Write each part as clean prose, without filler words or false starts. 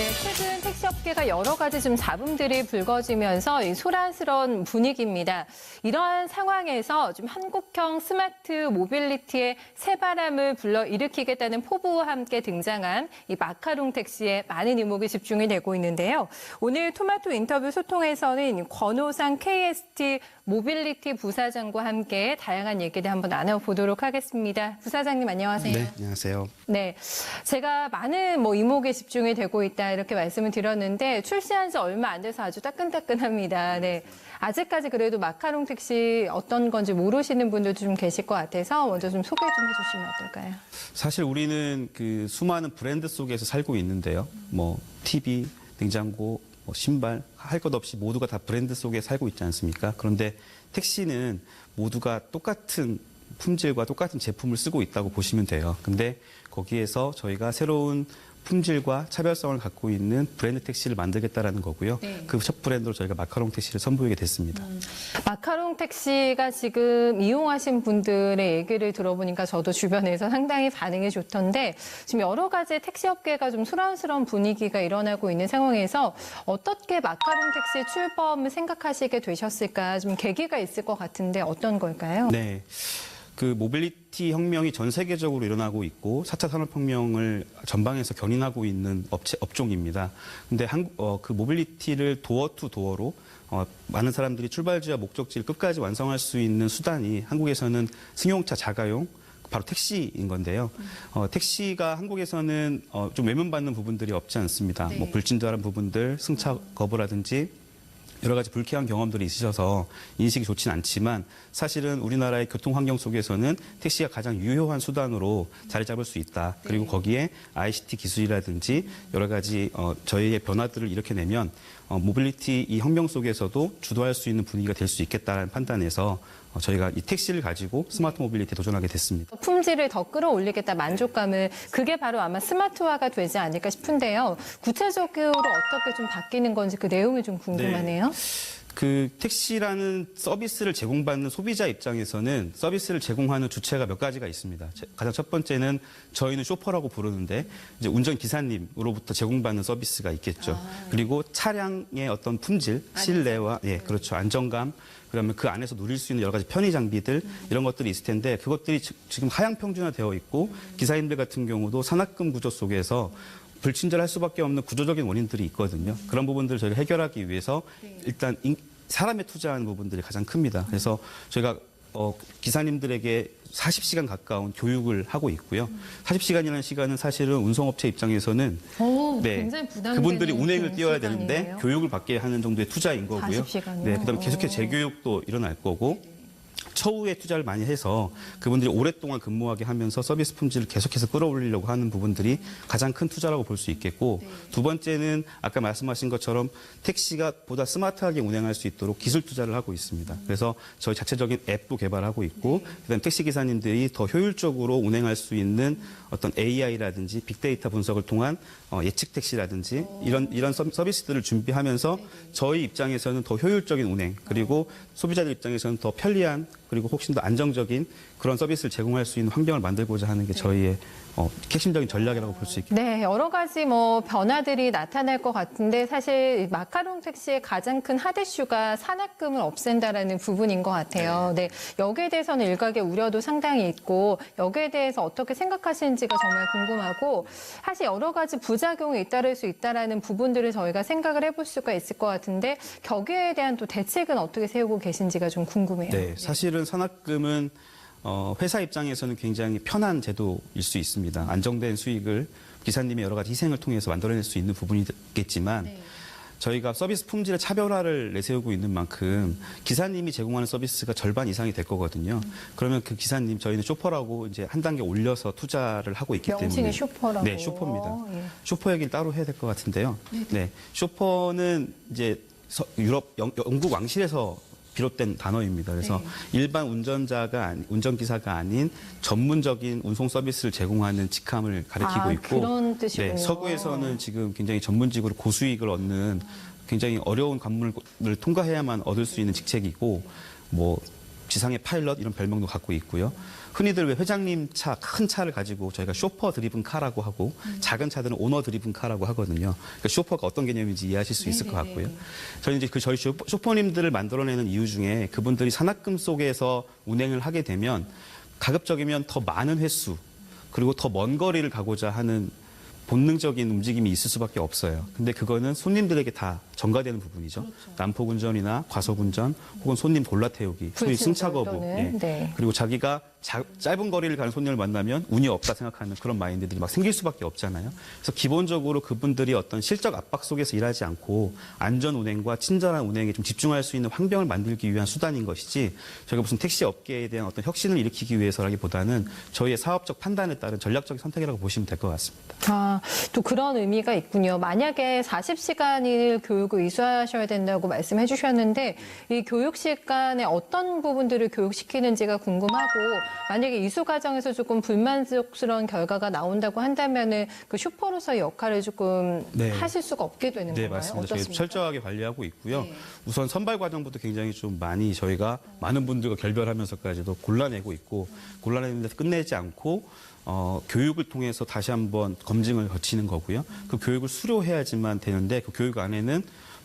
네, 최근 택시업계가 여러 가지 좀 잡음들이 불거지면서 이 소란스러운 분위기입니다. 이러한 상황에서 좀 한국형 스마트 모빌리티의 새바람을 불러일으키겠다는 포부와 함께 등장한 이 마카롱 택시에 많은 이목이 집중이 되고 있는데요. 오늘 토마토 인터뷰 소통에서는 권호상 KST 모빌리티 부사장과 함께 다양한 얘기를 한번 나눠보도록 하겠습니다. 부사장님 안녕하세요. 네, 안녕하세요. 네, 제가 많은 이목에 집중이 되고 있다 이렇게 말씀을 드렸는데 출시한 지 얼마 안 돼서 아주 따끈따끈합니다. 네, 아직까지 그래도 마카롱 택시 어떤 건지 모르시는 분들도 좀 계실 것 같아서 먼저 좀 소개 좀 해주시면 어떨까요? 사실 우리는 그 수많은 브랜드 속에서 살고 있는데요. TV, 냉장고, 신발 할 것 없이 모두가 다 브랜드 속에 살고 있지 않습니까? 그런데 택시는 모두가 똑같은 품질과 똑같은 제품을 쓰고 있다고 보시면 돼요. 근데 거기에서 저희가 새로운 품질과 차별성을 갖고 있는 브랜드 택시를 만들겠다라는 거고요. 네. 그 첫 브랜드로 저희가 마카롱 택시를 선보이게 됐습니다. 마카롱 택시가 지금 이용하신 분들의 얘기를 들어보니까 저도 주변에서 상당히 반응이 좋던데 지금 여러 가지 택시업계가 좀 소란스러운 분위기가 일어나고 있는 상황에서 어떻게 마카롱 택시 출범을 생각하시게 되셨을까 좀 계기가 있을 것 같은데 어떤 걸까요? 네. 그 모빌리티 혁명이 전 세계적으로 일어나고 있고 4차 산업혁명을 전방에서 견인하고 있는 업종입니다. 근데 그 모빌리티를 도어 투 도어로 많은 사람들이 출발지와 목적지를 끝까지 완성할 수 있는 수단이 한국에서는 승용차 자가용 바로 택시인 건데요. 택시가 한국에서는 좀 외면받는 부분들이 없지 않습니다. 네. 불친절한 부분들, 승차 거부라든지 여러 가지 불쾌한 경험들이 있으셔서 인식이 좋진 않지만 사실은 우리나라의 교통 환경 속에서는 택시가 가장 유효한 수단으로 자리 잡을 수 있다. 그리고 거기에 ICT 기술이라든지 여러 가지 저희의 변화들을 일으켜내면 모빌리티 이 혁명 속에서도 주도할 수 있는 분위기가 될 수 있겠다는 판단에서 저희가 이 택시를 가지고 스마트 모빌리티에 도전하게 됐습니다. 품질을 더 끌어올리겠다 만족감을 그게 바로 아마 스마트화가 되지 않을까 싶은데요. 구체적으로 어떻게 좀 바뀌는 건지 그 내용이 좀 궁금하네요. 그 택시라는 서비스를 제공받는 소비자 입장에서는 서비스를 제공하는 주체가 몇 가지가 있습니다. 가장 첫 번째는 저희는 쇼퍼라고 부르는데 이제 운전기사님으로부터 제공받는 서비스가 있겠죠. 그리고 차량의 어떤 품질, 실내와 그렇죠. 안정감, 그러면 그 안에서 누릴 수 있는 여러 가지 편의 장비들 이런 것들이 있을 텐데 그것들이 지금 하향 평준화되어 있고 기사님들 같은 경우도 산학금 구조 속에서 불친절할 수밖에 없는 구조적인 원인들이 있거든요. 그런 부분들을 저희가 해결하기 위해서 일단 사람에 투자하는 부분들이 가장 큽니다. 그래서 저희가 기사님들에게 40시간 가까운 교육을 하고 있고요. 40시간이라는 시간은 사실은 운송업체 입장에서는 굉장히 부담되는 그분들이 운행을 뛰어야 시간이네요. 되는데 교육을 받게 하는 정도의 투자인 거고요. 40시간이요? 네, 그다음에 계속해서 재교육도 일어날 거고 처우에 투자를 많이 해서 그분들이 오랫동안 근무하게 하면서 서비스 품질을 계속해서 끌어올리려고 하는 부분들이 가장 큰 투자라고 볼 수 있겠고 두 번째는 아까 말씀하신 것처럼 택시가 보다 스마트하게 운행할 수 있도록 기술 투자를 하고 있습니다. 그래서 저희 자체적인 앱도 개발하고 있고 그다음에 택시 기사님들이 더 효율적으로 운행할 수 있는 어떤 AI라든지 빅데이터 분석을 통한 예측 택시라든지 이런 서비스들을 준비하면서 저희 입장에서는 더 효율적인 운행 그리고 소비자들 입장에서는 더 편리한 그리고 훨씬 더 안정적인 그런 서비스를 제공할 수 있는 환경을 만들고자 하는 게 저희의 핵심적인 전략이라고 볼 수 있겠습니다. 네, 여러 가지 변화들이 나타날 것 같은데 사실 마카롱 택시의 가장 큰 핫 이슈가 산학금을 없앤다라는 부분인 것 같아요. 네, 여기에 대해서는 일각의 우려도 상당히 있고 여기에 대해서 어떻게 생각하시는지가 정말 궁금하고 사실 여러 가지 부작용이 잇따를 수 있다라는 부분들을 저희가 생각을 해볼 수가 있을 것 같은데 거기에 대한 또 대책은 어떻게 세우고 계신지가 좀 궁금해요. 네, 사실은 산학금은 회사 입장에서는 굉장히 편한 제도일 수 있습니다. 안정된 수익을 기사님의 여러 가지 희생을 통해서 만들어낼 수 있는 부분이겠지만 저희가 서비스 품질의 차별화를 내세우고 있는 만큼 기사님이 제공하는 서비스가 절반 이상이 될 거거든요. 그러면 그 기사님 저희는 쇼퍼라고 이제 한 단계 올려서 투자를 하고 있기 때문에 명칭이 쇼퍼라고. 네, 쇼퍼입니다. 예. 쇼퍼 얘기를 따로 해야 될 것 같은데요. 네, 쇼퍼는 이제 영국 왕실에서 비롯된 단어입니다. 그래서 일반 운전기사가 아닌 전문적인 운송 서비스를 제공하는 직함을 가리키고 있고 그런 뜻이군요. 네, 서구에서는 지금 굉장히 전문직으로 고수익을 얻는 굉장히 어려운 관문을 통과해야만 얻을 수 있는 직책이고 지상의 파일럿 이런 별명도 갖고 있고요. 흔히들 왜 회장님 차, 큰 차를 가지고 저희가 쇼퍼 드리븐 카라고 하고 작은 차들은 오너 드리븐 카라고 하거든요. 그러니까 쇼퍼가 어떤 개념인지 이해하실 수 있을 것 같고요. 저희 이제 저희 쇼퍼님들을 만들어내는 이유 중에 그분들이 산악금 속에서 운행을 하게 되면 가급적이면 더 많은 횟수 그리고 더 먼 거리를 가고자 하는 본능적인 움직임이 있을 수밖에 없어요. 근데 그거는 손님들에게 다 전가되는 부분이죠. 난폭 운전이나 과속 운전 혹은 손님 골라 태우기, 소위 승차 거부. 그리고 자기가 짧은 거리를 가는 손님을 만나면 운이 없다 생각하는 그런 마인드들이 막 생길 수밖에 없잖아요. 그래서 기본적으로 그분들이 어떤 실적 압박 속에서 일하지 않고 안전 운행과 친절한 운행에 좀 집중할 수 있는 환경을 만들기 위한 수단인 것이지 저희가 무슨 택시 업계에 대한 어떤 혁신을 일으키기 위해서라기보다는 저희의 사업적 판단에 따른 전략적인 선택이라고 보시면 될 것 같습니다. 또 그런 의미가 있군요. 만약에 40시간을 교육을 이수하셔야 된다고 말씀해 주셨는데 이 교육 시간에 어떤 부분들을 교육시키는지가 궁금하고 만약에 이수 과정에서 조금 불만족스러운 결과가 나온다고 한다면은 그 슈퍼로서의 역할을 조금 하실 수가 없게 되는 건가요? 네, 맞습니다. 저희 어떻습니까? 철저하게 관리하고 있고요. 우선 선발 과정부터 굉장히 좀 많이 저희가 많은 분들과 결별하면서까지도 골라내고 있고 골라내는데 끝내지 않고 교육을 통해서 다시 한번 검증을 거치는 거고요. 그 교육을 수료해야지만 되는데 그 교육 안에는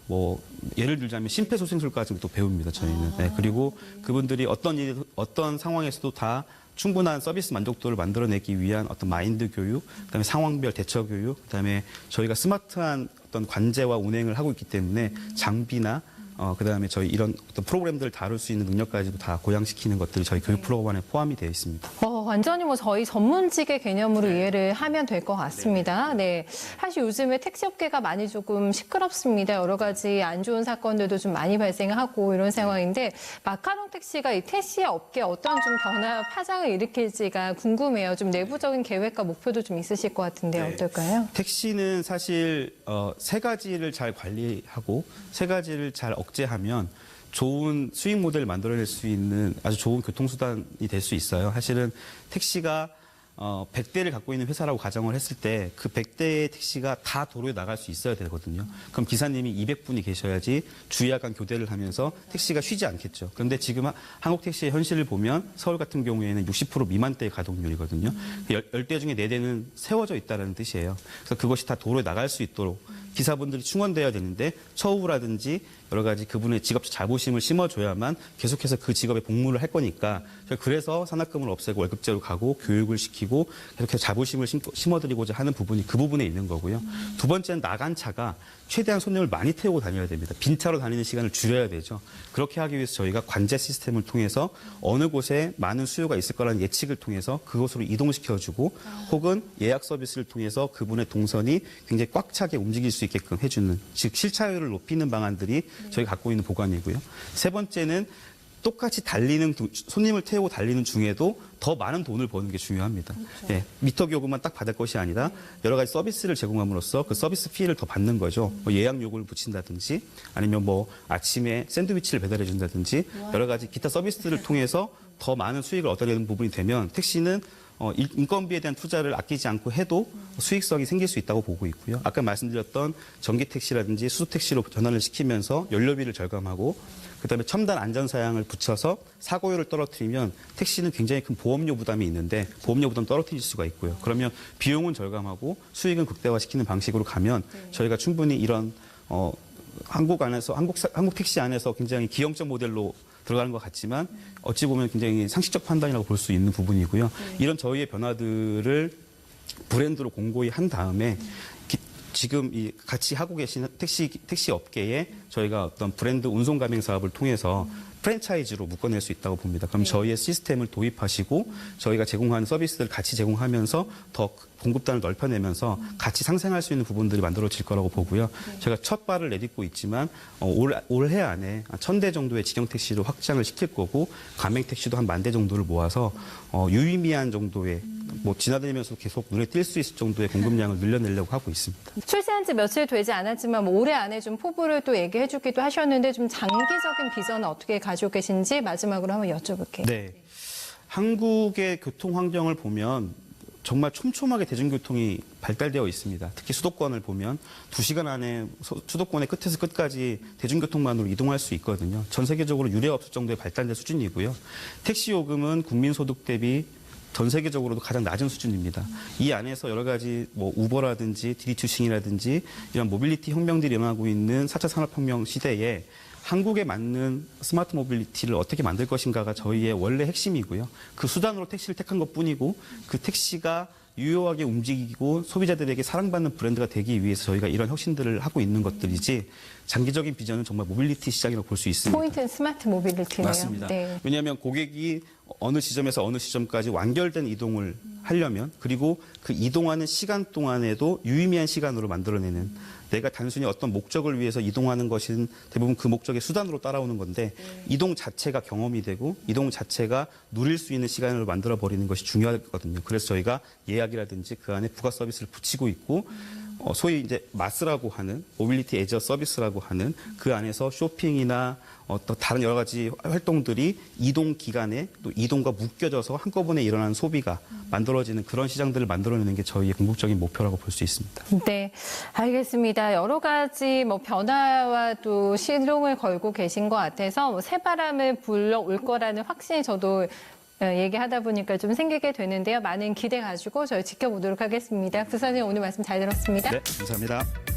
뭐 예를 들자면 심폐소생술까지도 또 배웁니다. 저희는. 그리고 그분들이 어떤 상황에서도 다 충분한 서비스 만족도를 만들어내기 위한 어떤 마인드 교육, 그다음에 상황별 대처 교육, 그다음에 저희가 스마트한 어떤 관제와 운행을 하고 있기 때문에 장비나 그다음에 저희 이런 어떤 프로그램들을 다룰 수 있는 능력까지도 다 고양시키는 것들이 저희 교육 프로그램에 포함이 되어 있습니다. 완전히 뭐 저희 전문직의 개념으로 이해를 하면 될 것 같습니다. 사실 요즘에 택시업계가 많이 조금 시끄럽습니다. 여러 가지 안 좋은 사건들도 좀 많이 발생하고 이런 상황인데 마카롱 택시가 이 택시 업계에 어떤 좀 변화, 파장을 일으킬지가 궁금해요. 좀 내부적인 계획과 목표도 좀 있으실 것 같은데 어떨까요? 택시는 사실 세 가지를 잘 관리하고 세 가지를 잘 억제하면 좋은 수익 모델을 만들어낼 수 있는 아주 좋은 교통수단이 될 수 있어요. 사실은 택시가 100대를 갖고 있는 회사라고 가정을 했을 때 그 100대의 택시가 다 도로에 나갈 수 있어야 되거든요. 그럼 기사님이 200분이 계셔야지 주야간 교대를 하면서 택시가 쉬지 않겠죠. 그런데 지금 한국 택시의 현실을 보면 서울 같은 경우에는 60% 미만대의 가동률이거든요. 10대 중에 4대는 세워져 있다는 뜻이에요. 그래서 그것이 다 도로에 나갈 수 있도록 기사분들이 충원돼야 되는데 처우라든지 여러 가지 그분의 직업적 자부심을 심어줘야만 계속해서 그 직업에 복무를 할 거니까 그래서 산학금을 없애고 월급제로 가고 교육을 시키고 계속해서 자부심을 심어드리고자 하는 부분이 그 부분에 있는 거고요. 두 번째는 나간 차가 최대한 손님을 많이 태우고 다녀야 됩니다. 빈 차로 다니는 시간을 줄여야 되죠. 그렇게 하기 위해서 저희가 관제 시스템을 통해서 어느 곳에 많은 수요가 있을 거라는 예측을 통해서 그곳으로 이동시켜주고 혹은 예약 서비스를 통해서 그분의 동선이 굉장히 꽉 차게 움직일 수 있게끔 해주는 즉 실차율을 높이는 방안들이 저희가 갖고 있는 보관이고요. 세 번째는 똑같이 손님을 태우고 달리는 중에도 더 많은 돈을 버는 게 중요합니다. 미터 요금만 딱 받을 것이 아니라 여러 가지 서비스를 제공함으로써 그 서비스 피해를 더 받는 거죠. 뭐 예약 요금을 붙인다든지 아니면 뭐 아침에 샌드위치를 배달해 준다든지 여러 가지 기타 서비스를 통해서 더 많은 수익을 얻어내는 부분이 되면 택시는 인건비에 대한 투자를 아끼지 않고 해도 수익성이 생길 수 있다고 보고 있고요. 아까 말씀드렸던 전기택시라든지 수소택시로 전환을 시키면서 연료비를 절감하고 그다음에 첨단 안전사양을 붙여서 사고율을 떨어뜨리면 택시는 굉장히 큰 보험료 부담이 있는데 보험료 부담 떨어뜨릴 수가 있고요. 그러면 비용은 절감하고 수익은 극대화시키는 방식으로 가면 저희가 충분히 이런 한국 택시 안에서 굉장히 기형적 모델로 들어가는 것 같지만 어찌 보면 굉장히 상식적 판단이라고 볼 수 있는 부분이고요. 이런 저희의 변화들을 브랜드로 공고히 한 다음에 지금 같이 하고 계신 택시 업계에 저희가 어떤 브랜드 운송 가맹 사업을 통해서 프랜차이즈로 묶어낼 수 있다고 봅니다. 그럼 저희의 시스템을 도입하시고 저희가 제공하는 서비스들을 같이 제공하면서 더 공급단을 넓혀내면서 같이 상생할 수 있는 부분들이 만들어질 거라고 보고요. 제가 첫 발을 내딛고 있지만 올해 안에 1,000대 정도의 직영 택시를 확장을 시킬 거고 가맹 택시도 한 10,000대 정도를 모아서 유의미한 정도의 지나다니면서 계속 눈에 띌 수 있을 정도의 공급량을 늘려내려고 하고 있습니다. 출시한 지 며칠 되지 않았지만 올해 안에 좀 포부를 또 얘기해 주기도 하셨는데 좀 장기적인 비전은 어떻게 가지고 계신지 마지막으로 한번 여쭤볼게요. 네. 한국의 교통 환경을 보면 정말 촘촘하게 대중교통이 발달되어 있습니다. 특히 수도권을 보면 2시간 안에 수도권의 끝에서 끝까지 대중교통만으로 이동할 수 있거든요. 전 세계적으로 유례 없을 정도의 발달된 수준이고요. 택시 요금은 국민소득 대비 전 세계적으로도 가장 낮은 수준입니다. 이 안에서 여러 가지 뭐 우버라든지 디리투싱이라든지 이런 모빌리티 혁명들이 일어나고 있는 4차 산업혁명 시대에 한국에 맞는 스마트 모빌리티를 어떻게 만들 것인가가 저희의 원래 핵심이고요. 그 수단으로 택시를 택한 것뿐이고 그 택시가 유효하게 움직이고 소비자들에게 사랑받는 브랜드가 되기 위해서 저희가 이런 혁신들을 하고 있는 것들이지 장기적인 비전은 정말 모빌리티 시장이라고 볼 수 있습니다. 포인트는 스마트 모빌리티네요. 맞습니다. 네. 왜냐하면 고객이 어느 지점에서 어느 지점까지 완결된 이동을 하려면 그리고 그 이동하는 시간 동안에도 유의미한 시간으로 만들어내는 내가 단순히 어떤 목적을 위해서 이동하는 것은 대부분 그 목적의 수단으로 따라오는 건데 이동 자체가 경험이 되고 이동 자체가 누릴 수 있는 시간을 만들어 버리는 것이 중요하거든요. 그래서 저희가 예약이라든지 그 안에 부가 서비스를 붙이고 있고 소위 이제 마스라고 하는 모빌리티 애저 서비스라고 하는 그 안에서 쇼핑이나 또 다른 여러 가지 활동들이 이동 기간에 또 이동과 묶여져서 한꺼번에 일어나는 소비가 만들어지는 그런 시장들을 만들어내는 게 저희의 궁극적인 목표라고 볼 수 있습니다. 네, 알겠습니다. 여러 가지 뭐 변화와 또 시동을 걸고 계신 것 같아서 뭐 새바람을 불러올 거라는 확신이 저도 얘기하다 보니까 좀 생기게 되는데요. 많은 기대 가지고 저희 지켜보도록 하겠습니다. 부사님 오늘 말씀 잘 들었습니다. 네, 감사합니다.